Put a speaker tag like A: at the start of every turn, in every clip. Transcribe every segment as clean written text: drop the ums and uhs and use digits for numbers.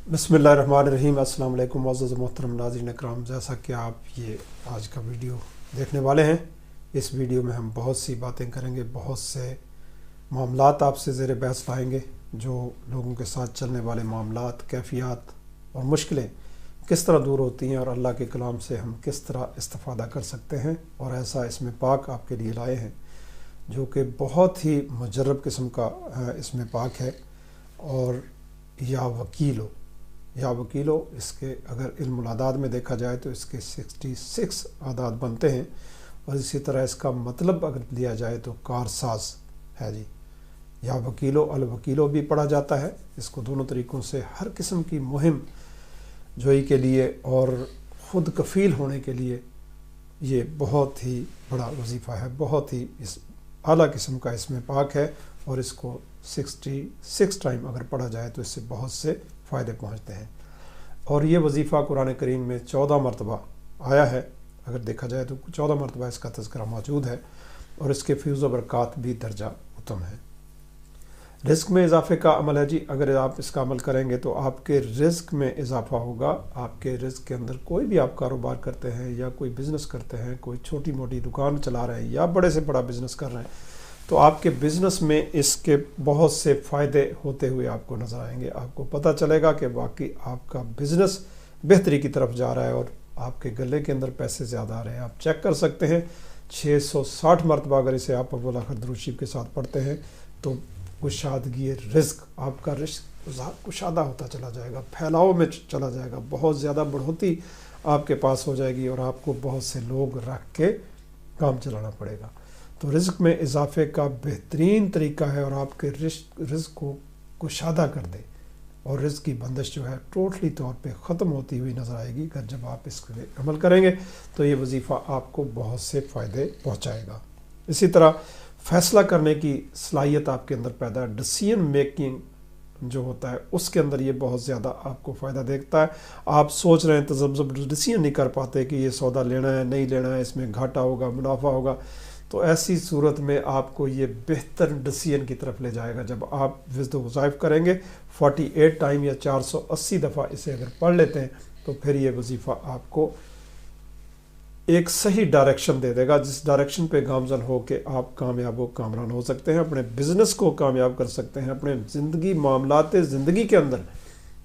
A: बिस्मिल्लाहिर्रहमानिर्रहीम। अस्सलाम वालेकुम मुअज़्ज़ज़ मोहतरम नाज़रीन इकराम, जैसा कि आप ये आज का वीडियो देखने वाले हैं, इस वीडियो में हम बहुत सी बातें करेंगे, बहुत से मामलात आपसे ज़ेर बहस लाएंगे। जो लोगों के साथ चलने वाले मामलात, कैफियत और मुश्किलें किस तरह दूर होती हैं और अल्लाह के कलाम से हम किस तरह इस्तिफ़ादा कर सकते हैं। और ऐसा इसमें पाक आपके लिए लाए हैं जो कि बहुत ही मुजर्रब किस्म का इसमें पाक है। और या वकीलो इसके अगर इल्मुल आदाद में देखा जाए तो इसके 66 आदाद बनते हैं। और इसी तरह इसका मतलब अगर लिया जाए तो कारसाज है जी। या वकीलो अल वकीलो भी पढ़ा जाता है। इसको दोनों तरीक़ों से हर किस्म की मुहिम जोई के लिए और ख़ुद कफ़ील होने के लिए ये बहुत ही बड़ा वजीफ़ा है, बहुत ही इस आला किस्म का इसमें पाक है। और इसको 66 टाइम अगर पढ़ा जाए तो इससे बहुत से फ़ायदे पहुँचते हैं। और ये वजीफ़ा कुरान करीम में 14 मरतबा आया है। अगर देखा जाए तो 14 मरतबा इसका तज़किरा मौजूद है और इसके फ़्यूज़ व बरक़ात भी दर्जा उत्तम है। रिज़्क़ में इजाफ़े का अमल है जी। अगर आप इसका अमल करेंगे तो आपके रिज़्क़ में इजाफ़ा होगा। आपके रिज़्क़ के अंदर कोई भी आप कारोबार करते हैं या कोई बिज़नेस करते हैं, कोई छोटी मोटी दुकान चला रहे हैं या बड़े से बड़ा बिज़नेस कर रहे हैं, तो आपके बिज़नेस में इसके बहुत से फ़ायदे होते हुए आपको नज़र आएंगे। आपको पता चलेगा कि वाकई आपका बिज़नेस बेहतरी की तरफ जा रहा है और आपके गले के अंदर पैसे ज़्यादा आ रहे हैं। आप चेक कर सकते हैं 660 मरतबा अगर इसे आप अव्वल आखिर दुरूद शरीफ के साथ पढ़ते हैं तो कुशादगी रिज़्क़, आपका रिज़्क़ कुशादा होता चला जाएगा, फैलाव में चला जाएगा, बहुत ज़्यादा बढ़ोतरी आपके पास हो जाएगी और आपको बहुत से लोग रख के काम चलाना पड़ेगा। तो रिज़्क़ में इजाफ़े का बेहतरीन तरीका है और आपके रिज़्क़ को कुशादा कर दे और रिज़्क़ की बंदिश जो है टोटली तौर पे ख़त्म होती हुई नज़र आएगी। अगर जब आप इस पर अमल करेंगे तो ये वजीफ़ा आपको बहुत से फ़ायदे पहुँचाएगा। इसी तरह फ़ैसला करने की सलाहियत आपके अंदर पैदा है। डिसीजन मेकिंग जो होता है उसके अंदर ये बहुत ज़्यादा आपको फ़ायदा देखता है। आप सोच रहे हैं तो जब डिसीजन नहीं कर पाते कि ये सौदा लेना है नहीं लेना है, इसमें घाटा होगा मुनाफा होगा, तो ऐसी सूरत में आपको ये बेहतर डिसीजन की तरफ ले जाएगा। जब आप विज़्द वज़ाइफ़ करेंगे 48 टाइम या 480 दफ़ा इसे अगर पढ़ लेते हैं तो फिर ये वजीफ़ा आपको एक सही डायरेक्शन दे देगा, जिस डायरेक्शन पे गामजन हो के आप कामयाब कामरान हो सकते हैं, अपने बिज़नेस को कामयाब कर सकते हैं, अपने ज़िंदगी मामलात ज़िंदगी के अंदर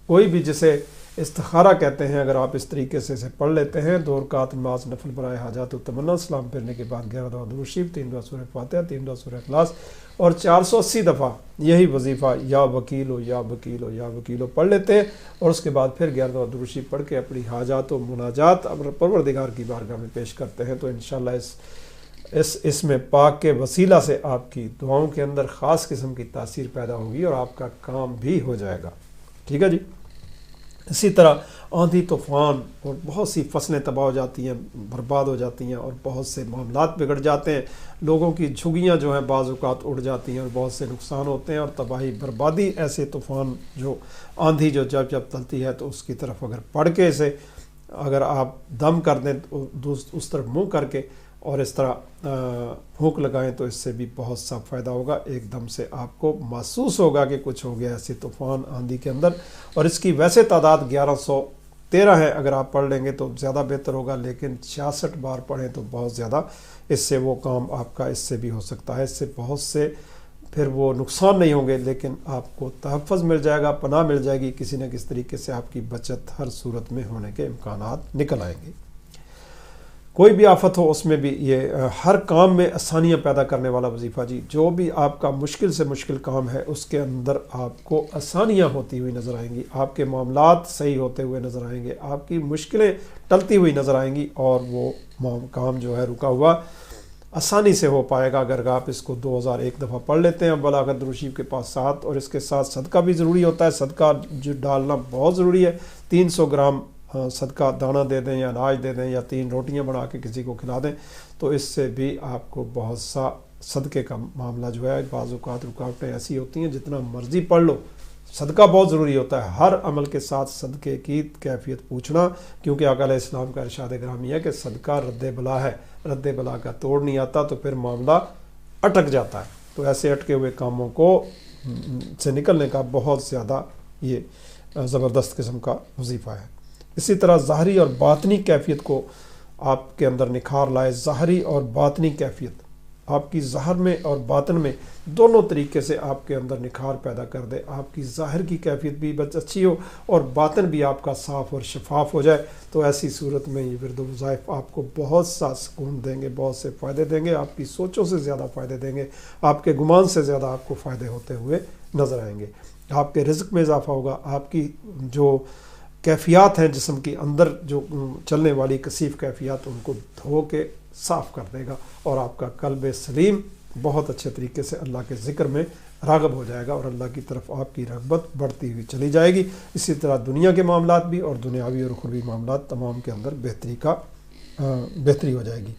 A: कोई भी जिसे इस्तिखारा कहते हैं, अगर आप इस तरीके से इसे पढ़ लेते हैं 2 रकात नमाज नफल बराए हाजात तमन्ना सलाम फिरने के बाद 11 दफ़ा दुरूद शरीफ, 3 दफ़ा सूरह फातिहा, 3 दफ़ा सूरह इखलास और 480 दफ़ा यही वजीफ़ा या वकीलो या वकीलो या वकीलो पढ़ लेते हैं और उसके बाद फिर 11 दफ़ा दुरूद शरीफ पढ़ के अपनी हाजात व मुनाजात परवरदिगार की बारगाह में पेश करते हैं तो इंशाअल्लाह इसमें पाक के वसीला से आपकी दुआओं के अंदर ख़ास किस्म की तासीर पैदा होगी और आपका काम भी हो जाएगा। ठीक है जी। इसी तरह आंधी तूफ़ान और बहुत सी फसलें तबाह हो जाती हैं, बर्बाद हो जाती हैं और बहुत से मामलात बिगड़ जाते हैं। लोगों की झुग्गियाँ जो हैं बाज़ औक़ात उड़ जाती हैं और बहुत से नुकसान होते हैं और तबाही बर्बादी ऐसे तूफ़ान जो आंधी जो जब चलती है तो उसकी तरफ अगर पढ़ के इसे अगर आप दम कर दें तो उस तरफ मुँह करके और इस तरह फूंक लगाएं तो इससे भी बहुत सा फ़ायदा होगा। एकदम से आपको महसूस होगा कि कुछ हो गया ऐसे तूफ़ान आंधी के अंदर। और इसकी वैसे तादाद 1113 है, अगर आप पढ़ लेंगे तो ज़्यादा बेहतर होगा, लेकिन 66 बार पढ़ें तो बहुत ज़्यादा इससे वो काम आपका इससे भी हो सकता है। इससे बहुत से फिर वो नुकसान नहीं होंगे लेकिन आपको तहफ़्फ़ुज़ मिल जाएगा, पनाह मिल जाएगी, किसी न किसी तरीके से आपकी बचत हर सूरत में होने के इम्कानात निकल आएंगे। कोई भी आफत हो उसमें भी ये हर काम में आसानियाँ पैदा करने वाला वजीफ़ा जी। जो भी आपका मुश्किल से मुश्किल काम है उसके अंदर आपको आसानियाँ होती हुई नज़र आएंगी, आपके मामलात सही होते हुए नज़र आएंगे, आपकी मुश्किलें टलती हुई नज़र आएंगी और वो काम जो है रुका हुआ आसानी से हो पाएगा। अगर आप इसको 2001 दफ़ा पढ़ लेते हैं अव्वल आखिर दुरूद शरीफ के पास साथ, और इसके साथ सदका भी ज़रूरी होता है। सदका जो डालना बहुत ज़रूरी है। 300 ग्राम सदका दाना दे दें या अनाज दे दें या 3 रोटियां बना के किसी को खिला दें तो इससे भी आपको बहुत सा सदक़े का मामला जो है। बाज़ औक़ात रुकावटें ऐसी होती हैं जितना मर्ज़ी पढ़ लो, सदका बहुत ज़रूरी होता है। हर अमल के साथ सदक़े की कैफियत पूछना, क्योंकि आका अलैहिस्सलाम का इरशाद ग्रामी है कि सदका रद्द बला है, रद्द बला का तोड़ नहीं आता तो फिर मामला अटक जाता है। तो ऐसे अटके हुए कामों को से निकलने का बहुत ज़्यादा ये زبردست قسم کا وظیفہ ہے۔ اسی طرح ظاہری اور باطنی کیفیت کو آپ کے اندر نکھار لائے۔ ظاہری اور باطنی کیفیت آپ کی ظاہر میں اور باطن میں دونوں طریقے سے آپ کے اندر نکھار پیدا کر دے۔ آپ کی ظاہر کی کیفیت بھی اچھی ہو اور باطن بھی آپ کا صاف اور شفاف ہو جائے، تو ایسی صورت میں یہ ورد و وظائف آپ کو بہت سا سکون دیں گے، بہت سے فائدے دیں گے، آپ کی سوچوں سے زیادہ فائدے دیں گے، آپ کے گمان سے زیادہ آپ کو فائدے ہوتے ہوئے نظر آئیں گے۔ آپ کے رزق میں اضافہ ہوگا، آپ کی جو کیفیات ہیں جسم کے اندر جو چلنے والی کثیف کیفیات، ان کو دھو کے صاف کر دے گا، اور آپ کا قلب سلیم بہت اچھے طریقے سے اللہ کے ذکر میں راغب ہو جائے گا، اور اللہ کی طرف آپ کی رغبت بڑھتی ہوئی چلی جائے گی۔ اسی طرح دنیا کے معاملات بھی اور دنیاوی اور اخروی معاملات تمام کے اندر بہتری ہو جائے گی۔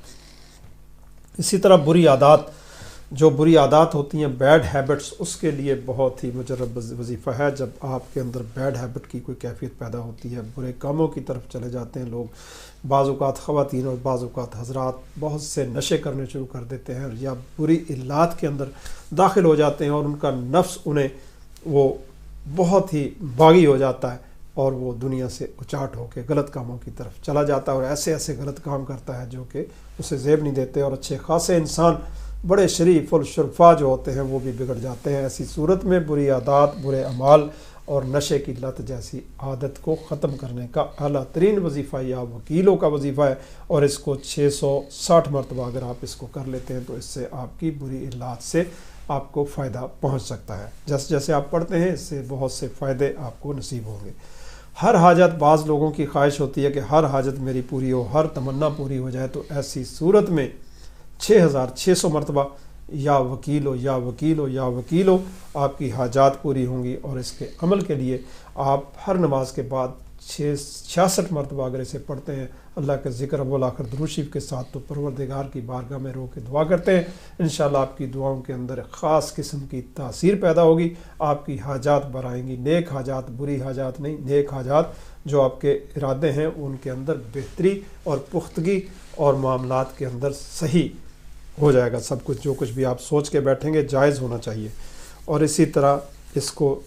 A: اسی طرح بری عادات، جو بری عادات ہوتی ہیں، بیڈ ہیبٹس، اس کے لیے بہت ہی مجرب وظیفہ ہے۔ جب آپ کے اندر بیڈ ہیبٹ کی کوئی کیفیت پیدا ہوتی ہے، برے کاموں کی طرف چلے جاتے ہیں لوگ، بعض اوقات خواتین اور بعض اوقات حضرات بہت سے نشے کرنے شروع کر دیتے ہیں، یا بری علات کے اندر داخل ہو جاتے ہیں، اور ان کا نفس انہیں وہ بہت ہی باغی ہو جاتا ہے، اور وہ دنیا سے اچاٹ ہو کے غلط کاموں کی طرف چلا جاتا ہے، اور ایسے ایسے غلط کام کرتا ہے جو کہ اسے زیب نہیں دیتے، اور اچھے خاصے انسان بڑے شریف الشرفا جو ہوتے ہیں وہ بھی بگڑ جاتے ہیں۔ ایسی صورت میں بری عادات، برے اعمال اور نشے کی لت جیسی عادت کو ختم کرنے کا اعلیٰ ترین وظیفہ یا وکیلوں کا وظیفہ ہے، اور اس کو 660 مرتبہ اگر آپ اس کو کر لیتے ہیں تو اس سے آپ کی بری علات سے آپ کو فائدہ پہنچ سکتا ہے۔ جیسے جیسے آپ پڑھتے ہیں اس سے بہت سے فائدے آپ کو نصیب ہوں گے۔ ہر حاجت، بعض لوگوں کی خواہش ہوتی ہے کہ ہر حاجت میری پوری ہو، ہر تمنا پوری ہو جائے، تو ایسی صورت میں 6600 مرتبہ یا وکیلو یا وکیلو یا وکیلو آپ کی حاجات پوری ہوں گی، اور اس کے عمل کے لیے آپ ہر نماز کے بعد 66 مرتبہ اگر اسے پڑھتے ہیں، اللہ کے ذکر اول آخر درود شریف کے ساتھ، تو پروردگار کی بارگاہ میں رو کے دعا کرتے ہیں، انشاءاللہ آپ کی دعاؤں کے اندر خاص قسم کی تاثیر پیدا ہوگی، آپ کی حاجات برائیں گی، نیک حاجات، بری حاجات نہیں، نیک حاجات جو آپ کے ارادے ہیں ان کے اندر بہتری اور پختگی، اور معاملات کے اندر صحیح ہو جائے گا۔ سب کچھ جو کچھ بھی آپ سوچ کے بیٹھیں گے جائز ہونا چاہیے۔ اور اسی طرح اس کو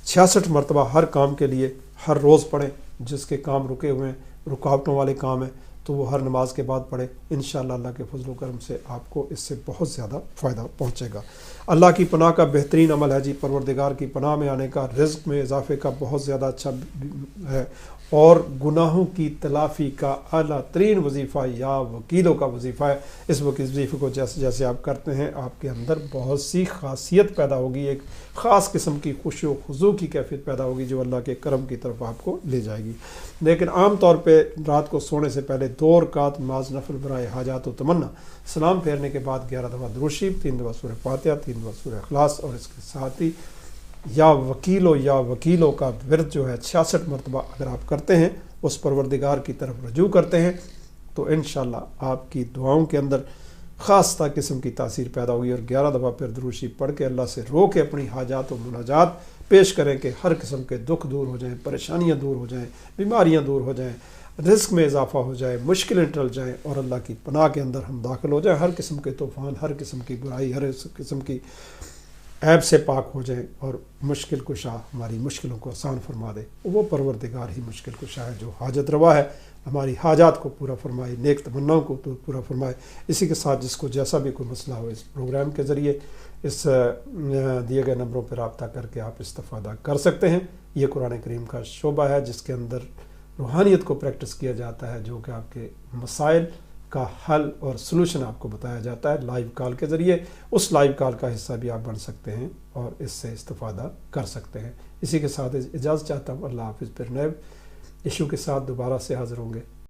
A: 66 مرتبہ ہر کام کے لیے ہر روز پڑھیں، جس کے کام رکے ہوئے ہیں، رکاوٹوں والے کام ہیں، تو وہ ہر نماز کے بعد پڑھیں، انشاءاللہ اللہ کے فضل و کرم سے آپ کو اس سے بہت زیادہ فائدہ پہنچے گا۔ اللہ کی پناہ کا بہترین عمل ہے جی، پروردگار کی پناہ میں آنے کا، رزق میں اضافے کا بہت زیادہ اچھا ہے، اور گناہوں کی تلافی کا اعلیٰ ترین وظیفہ یا وکیلوں کا وظیفہ ہے۔ اس وظیفے کو جیسے جیسے آپ کرتے ہیں آپ کے اندر بہت سی خاصیت پیدا ہوگی، ایک خاص قسم کی خوشی و خضوع کی کیفیت پیدا ہوگی جو اللہ کے کرم کی طرف آپ کو لے جائے گی۔ لیکن عام طور پہ رات کو سونے سے پہلے 2 رکعت نماز نفل برائے حاجات و تمنا، سلام پھیرنے کے بعد 11 دفعہ درود شریف، 3 دفعہ سورہ فاتحہ، 3 دفعہ سورہ اخلاص، اور اس کے ساتھ ہی یا وکیلوں کا ورد جو ہے 66 مرتبہ اگر آپ کرتے ہیں، اس پروردگار کی طرف رجوع کرتے ہیں، تو انشاءاللہ آپ کی دعاؤں کے اندر خاص قسم کی تاثیر پیدا ہوگی، اور 11 دفعہ پھر درود شریف پڑھ کے اللہ سے رو کے اپنی حاجات و مناجات پیش کریں کہ ہر قسم کے دکھ دور ہو جائیں، پریشانیاں دور ہو جائیں، بیماریاں دور ہو جائیں، رزق میں اضافہ ہو جائے، مشکلیں ٹل جائیں، اور اللہ کی پناہ کے اندر ہم داخل ہو جائیں، ہر قسم کے طوفان، ہر قسم کی برائی، ہر قسم کی عیب سے پاک ہو جائیں، اور مشکل کشا ہماری مشکلوں کو آسان فرما دے۔ وہ پروردگار ہی مشکل کشا ہے جو حاجت روا ہے، ہماری حاجات کو پورا فرمائے، نیک تمناؤں کو پورا فرمائے۔ اسی کے ساتھ جس کو جیسا بھی کوئی مسئلہ ہو، اس پروگرام کے ذریعے اس دیے گئے نمبروں پر رابطہ کر کے آپ استفادہ کر سکتے ہیں۔ یہ قرآن کریم کا شعبہ ہے جس کے اندر روحانیت کو پریکٹس کیا جاتا ہے، جو کہ آپ کے مسائل کا حل اور سلوشن آپ کو بتایا جاتا ہے لائیو کال کے ذریعے۔ اس لائیو کال کا حصہ بھی آپ بن سکتے ہیں اور اس سے استفادہ کر سکتے ہیں۔ اسی کے ساتھ اجازت چاہتا ہوں، اللہ حافظ۔ پھر نئے ایشو کے ساتھ دوبارہ سے حاضر ہوں گے۔